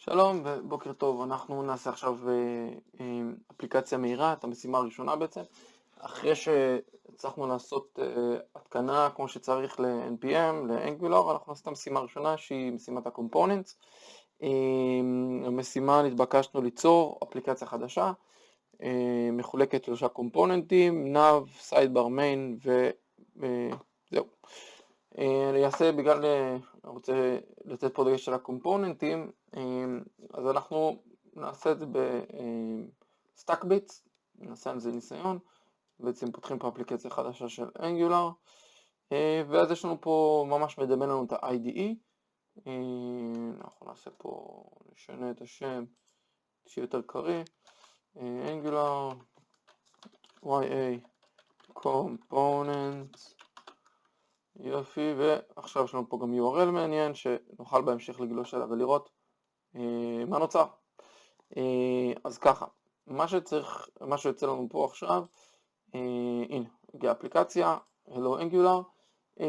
שלום ובוקר טוב, אנחנו נעשה עכשיו אפליקציה מהירה, את המשימה הראשונה בעצם. אחרי שהצלחנו לעשות התקנה כמו שצריך ל-NPM, ל-Angular, אנחנו נעשה את המשימה הראשונה שהיא משימת ה-Components. המשימה נתבקשנו ליצור אפליקציה חדשה, מחולקת לשלושה קומפוננטים, nav, sidebar main וזהו. אני אעשה בגלל, אני רוצה לתת פה דגש על הקומפוננטים, אז אנחנו נעשה את זה בסטאקביטס, נעשה על זה ניסיון, בעצם פותחים פה אפליקציה חדשה של Angular, ואז יש לנו פה ממש מדמיין לנו את ה-IDE, אנחנו נעשה פה, נשנה את השם, שיהיה יותר קריא, Angular, YA, Components, יופי, ועכשיו יש לנו פה גם URL מעניין שנוכל בהמשך לגלוש עליו ולראות מה נוצר. אז ככה, מה שיוצא לנו פה עכשיו, הנה, הגיעה אפליקציה, Hello Angular,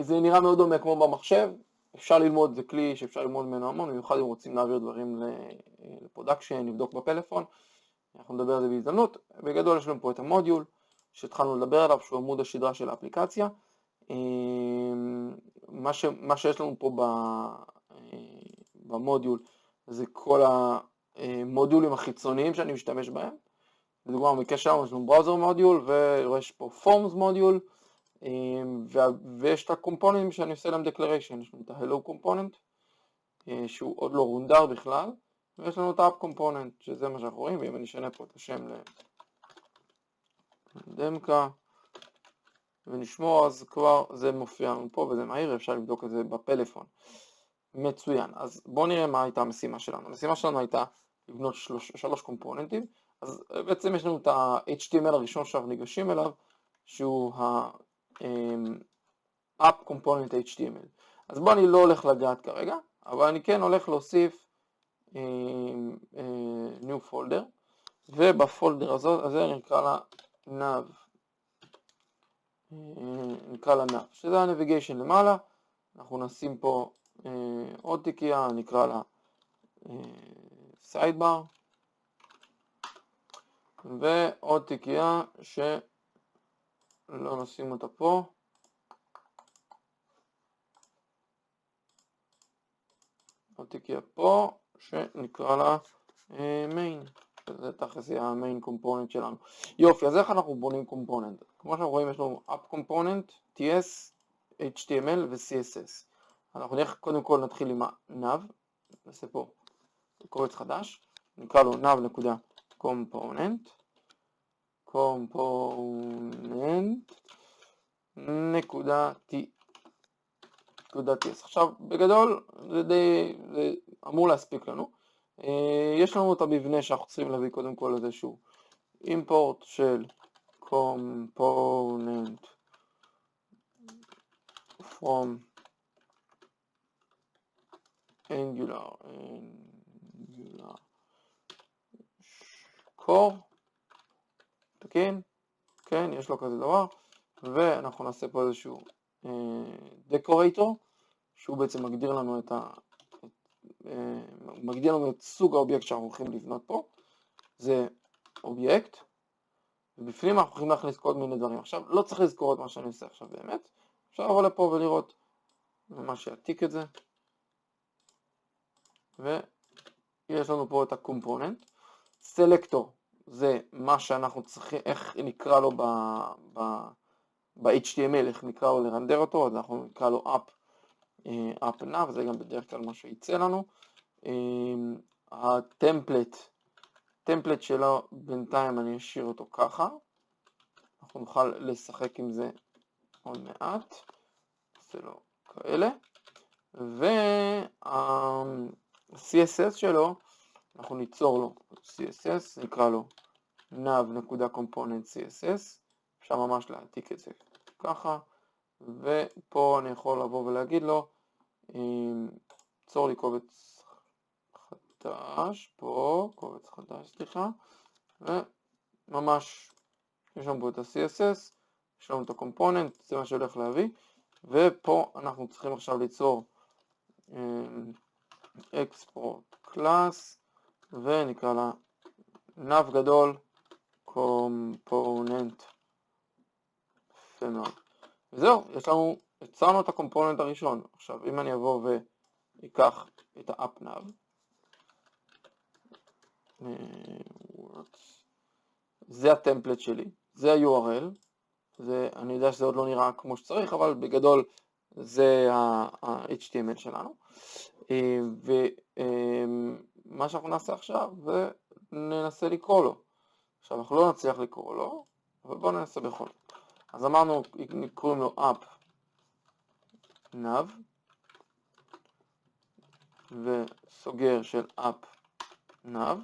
זה נראה מאוד דומה כמו במחשב, אפשר ללמוד, זה כלי שאפשר ללמוד ממנו המון, במיוחד אם רוצים להעביר דברים לפרודקשן, לבדוק בפלאפון, אנחנו נדבר על זה בהזדמנות. בגדול יש לנו פה את המודיול שהתחלנו לדבר עליו, שהוא עמוד השדרה של האפליקציה. מה שיש לנו פה במודיול זה כל המודיולים החיצוניים שאני משתמש בהם. לדוגמה, במקרה שלנו יש לנו בראוזר מודיול ויש פה פורמס מודיול, ויש את הקומפוננטים שאני עושה להם דקלריישן. יש לנו את ה-Hello קומפוננט שהוא עוד לא רונדר בכלל, ויש לנו את ה-App קומפוננט שזה מה שאנחנו רואים, ואם אני אשנה פה את השם לדמקה ונשמור, אז כבר זה מופיע לנו פה וזה מהיר, אפשר לבדוק את זה בפלאפון. מצוין, אז בואו נראה מה הייתה המשימה שלנו. המשימה שלנו הייתה לבנות שלוש קומפוננטים, אז בעצם יש לנו את ה-HTML הראשון שאנחנו ניגשים אליו, שהוא ה-App Component HTML. אז בואו, אני לא הולך לגעת כרגע, אבל אני כן הולך להוסיף new folder, ובפולדר הזה נקרא לה nav. נקרא לה nav, שזה ה-navigation למעלה, אנחנו נשים פה עוד תיקייה, נקרא לה sidebar, ועוד תיקייה שלא נשים אותה פה, עוד תיקייה פה שנקרא לה main. זה תכף יהיה ה-main component שלנו. יופי, אז איך אנחנו בונים component? כמו שאנחנו רואים, יש לנו app component, TS, HTML ו-CSS. אנחנו קודם כל נתחיל עם ה-nav, נעשה פה קובץ חדש, נקרא לו nav.component, component.ts. עכשיו, בגדול, זה אמור להספיק לנו. יש לנו את המבנה שאנחנו צריכים להביא קודם כל איזשהו import של component from Angular core, תקין, כן, יש לו כזה דבר, ואנחנו נעשה פה איזשהו decorator, שהוא בעצם מגדיר לנו את סוג האובייקט שאנחנו הולכים לבנות פה. זה אובייקט, ובפנים אנחנו הולכים להכניס כל מיני דברים. עכשיו, לא צריך לזכור את מה שאני עושה עכשיו באמת, אפשר לבוא לפה ולראות, ממש יעתיק את זה, ויש לנו פה את הקומפוננט. סלקטור זה מה שאנחנו צריכים, איך נקרא לו ב-HTML, איך נקרא לו לרנדר אותו, אז אנחנו נקרא לו app nav, זה גם בדרך כלל מה שיצא לנו. הטמפלט שלו בינתיים אני אשאיר אותו ככה, אנחנו נוכל לשחק עם זה עוד מעט, נעשה לו כאלה, וה-CSS שלו, אנחנו ניצור לו CSS, נקרא לו nav.component CSS, אפשר ממש להעתיק את זה ככה, ופה אני יכול לבוא ולהגיד לו, צור לי קובץ חדש, פה, קובץ חדש, סליחה, וממש, יש לנו פה את ה-CSS, יש לנו את הקומפוננט, זה מה שהולך להביא, ופה אנחנו צריכים עכשיו ליצור export class, ונקרא לה nav גדול component. יפה מאוד. וזהו, יצרנו את הקומפוננט הראשון. עכשיו, אם אני אבוא ויקח את ה-app nav, זה הטמפלט שלי, זה ה-URL, אני יודע שזה עוד לא נראה כמו שצריך, אבל בגדול זה ה-HTML שלנו. ומה שאנחנו נעשה עכשיו, וננסה לקרוא לו. עכשיו, אנחנו לא נצליח לקרוא לו, אבל בואו ננסה בכל זאת. אז אמרנו, קוראים לו app nav, וסוגר של app nav,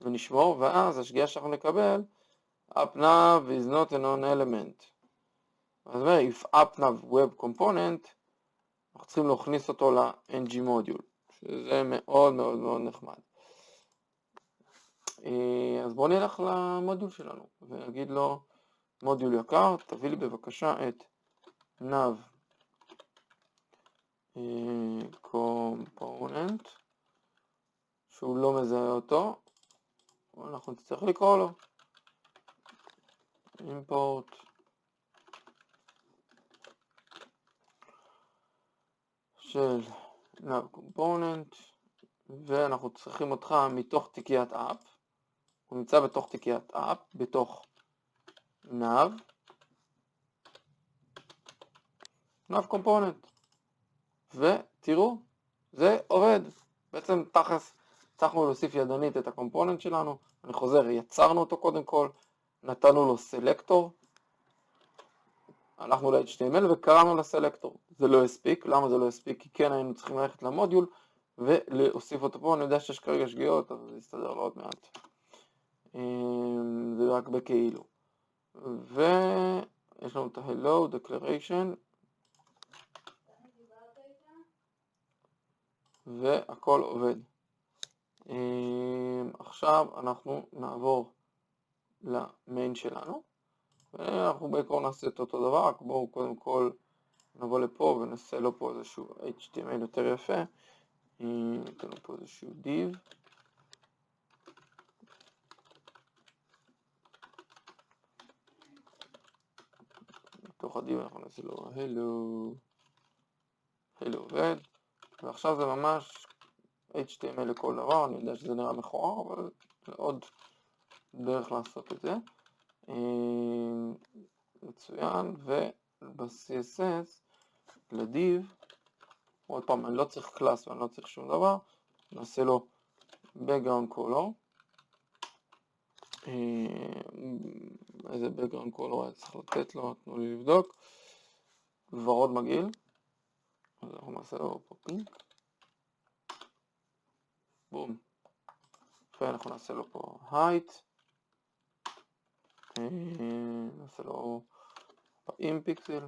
ונשמור, ואז השגיאה שאנחנו נקבל, app nav is not a non-element. אז אומר, if app nav web component, אנחנו צריכים להכניס אותו ל-ng module, שזה מאוד מאוד מאוד נחמד. אז בואו נלך למודול שלנו, ונגיד לו, מודול יקר, תביא לי בבקשה את nav component, שהוא לא מזהה אותו, אנחנו נצטרך לקרוא לו import של nav component, ואנחנו צריכים אותך מתוך תיקיית app, הוא נמצא בתוך תיקיית app, בתוך nav component, ותראו, זה עובד. בעצם תכלס הצלחנו להוסיף ידנית את הקומפוננט שלנו. אני חוזר, יצרנו אותו קודם כל, נתנו לו סלקטור, הלכנו ל-HTML וקראנו לסלקטור. זה לא הספיק. למה זה לא הספיק? כי כן היינו צריכים ללכת למודיול ולהוסיף אותו פה. אני יודע שיש כרגע שגיאות, אז זה יסתדר לו עוד מעט. זה רק בכאילו. ויש לנו את ה-Hello Declaration, והכל עובד. עכשיו אנחנו נעבור למיין שלנו, ואנחנו בעיקרון נעשה את אותו דבר, רק בואו קודם כל נבוא לפה ונעשה לו פה איזשהו HTML יותר יפה. ניתן לו פה איזשהו div, בתוך הדיב אנחנו נעשה לו hello עובד, ועכשיו זה ממש HTML לכל דבר. אני יודע שזה נראה מכוער, אבל זה עוד דרך לעשות את זה. מצוין. וב-CSS לדיב, עוד פעם, אני לא צריך קלאס ואני לא צריך שום דבר, נעשה לו background color. איזה background color היה צריך לתת לו? תנו לי לבדוק. ורוד מגעיל, אז אנחנו נעשה לו פה פינק, בום, ואנחנו נעשה לו פה height, נעשה לו 40 פיקסל,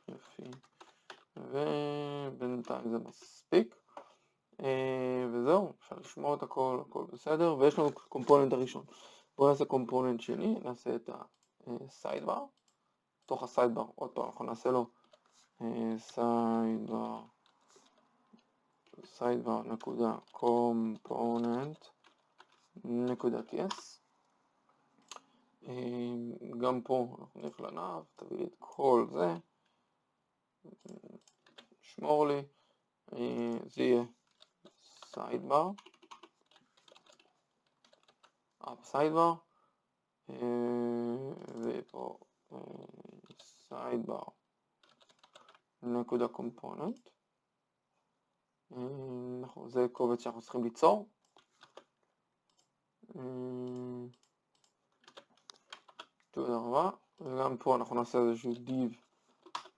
יופי, ובינתיים זה מספיק, וזהו, אפשר לשמוע את הכל, הכל בסדר, ויש לנו קומפוננט הראשון. בואו נעשה קומפוננט שני, נעשה את ה-sidebar, תוך ה-sidebar, עוד פעם, אנחנו נעשה לו sidebar נקודה component נקודה TS. גם פה אנחנו נלך לנב, תביא לי את כל זה, שמור לי, זה יהיה sidebar, up sidebar, ופה sidebar נקודה component. זה קובץ שאנחנו צריכים ליצור. תודה רבה. וגם פה אנחנו נעשה איזשהו div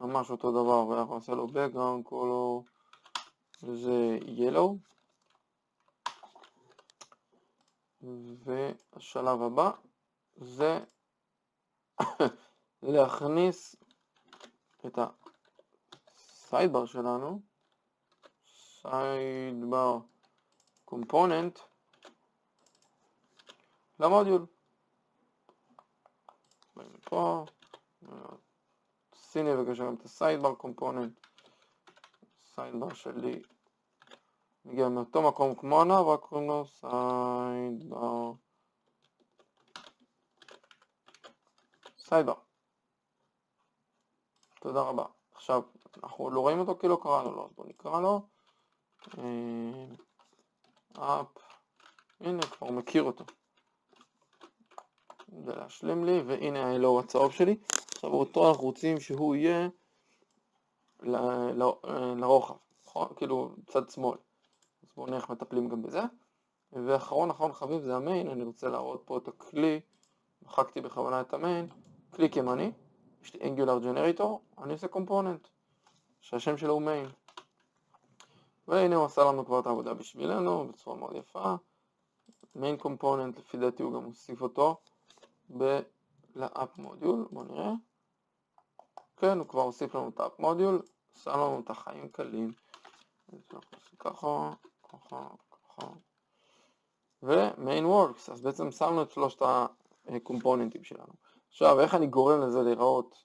ממש אותו דבר, ואנחנו נעשה לו background color, זה yellow. והשלב הבא זה להכניס את ה-sidebar שלנו, sidebar component, למודיול. פה, שימי בבקשה גם את ה-sidebar component, sidebar שלי מגיע מאותו מקום כמו ענב, רק קוראים לו סיידבר. תודה רבה. עכשיו, אנחנו לא רואים אותו כי לא קראנו לו, אז בואו נקרא לו. אפ, הנה כבר מכיר אותו. ולהשלים לי, והנה ה-hello הצהוב שלי. עכשיו אותו אנחנו רוצים שהוא יהיה לרוחב, כאילו צד שמאל. אז בואו נראה איך מטפלים גם בזה. ואחרון חביב זה המיין, אני רוצה להראות פה את הכלי, מחקתי בכוונה את המיין, קליק ימני, יש לי Angular Generator, אני עושה component, שהשם שלו הוא מיין. והנה הוא עשה לנו כבר את העבודה בשבילנו, בצורה מאוד יפה. מיין component, לפי דעתי הוא גם מוסיף אותו לאפ מודיול, בואו נראה. כן, הוא כבר הוסיף לנו את האפ מודיול, עשה לנו את החיים קלים. ככה, ככה, ככה. ו-main works, אז בעצם שמנו את שלושת הקומפוננטים שלנו. עכשיו, איך אני גורם לזה להיראות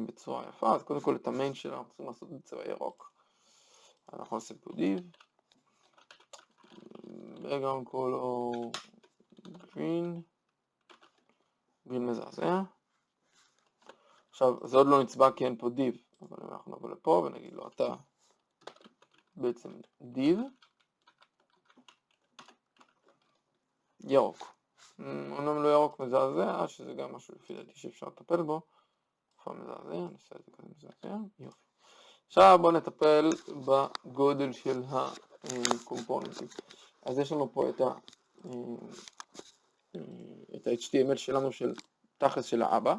בצורה יפה? אז קודם כל את המיין שלנו אנחנו צריכים לעשות בצבע ירוק. אנחנו נעשה פה div, background color green, green מזעזע. עכשיו, זה עוד לא נצבע כי אין פה div, אבל אנחנו נבוא לפה ונגיד לו, אתה בעצם div ירוק. אומנם לא ירוק מזעזע, שזה גם משהו לפי דעתי שאפשר לטפל בו. איפה מזעזע? נעשה את זה כזה מזעזע, יופי. עכשיו בואו נטפל בגודל של הקומפוננטים. אז יש לנו פה את ה-HTML שלנו של תכלס של האבא.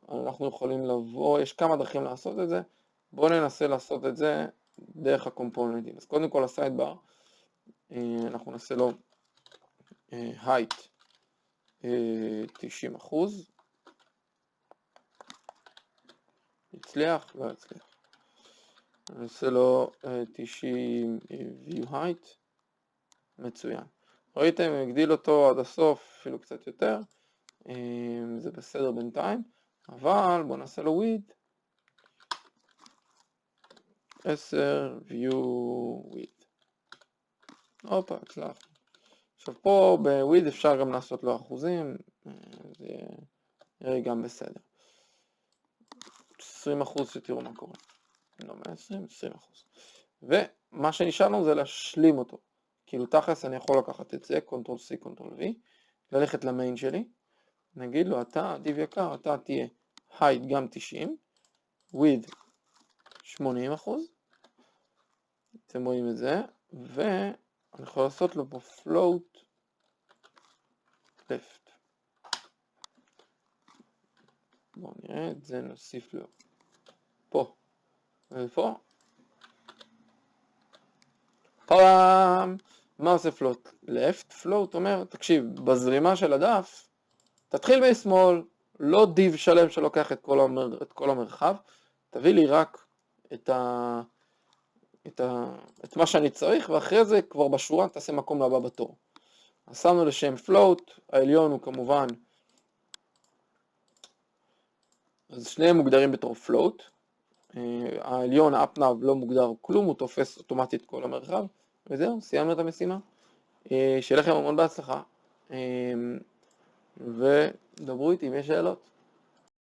אנחנו יכולים לבוא, יש כמה דרכים לעשות את זה. בואו ננסה לעשות את זה דרך הקומפוננטים. אז קודם כל הסיידבר, אנחנו נעשה לו height 90%. הצליח? לא הצליח. נעשה לו 90 view height. מצוין. ראיתם, הגדיל אותו עד הסוף, אפילו קצת יותר. זה בסדר בינתיים. אבל בואו נעשה לו width. 10 view width. הופה, הצלח. עכשיו פה ב-width אפשר גם לעשות לו אחוזים. זה יהיה גם בסדר. 20% שתראו מה קורה. לא 120, 20%. ומה שנשאר לנו זה להשלים אותו. כאילו תכלס אני יכול לקחת את זה, Ctrl-C, Ctrl-V, ללכת למיין שלי, נגיד לו אתה, div יקר, אתה תהיה height גם 90, width 80%, אתם רואים את זה, ואני יכול לעשות לו פה float left. בואו נראה את זה, נוסיף לו פה ופה. פעם, מה עושה float left? float אומר, תקשיב, בזרימה של הדף, תתחיל משמאל, לא div שלם שלוקח את כל המרחב, תביא לי רק את מה שאני צריך, ואחרי זה כבר בשורה תעשה מקום לבא בתור. אז שמנו לשם float, העליון הוא כמובן, אז שניהם מוגדרים בתור float, העליון, האפנב, לא מוגדר כלום, הוא תופס אוטומטית כל המרחב, וזהו, סיימנו את המשימה. שיהיה לכם המון בהצלחה, ודברו איתי אם יש שאלות.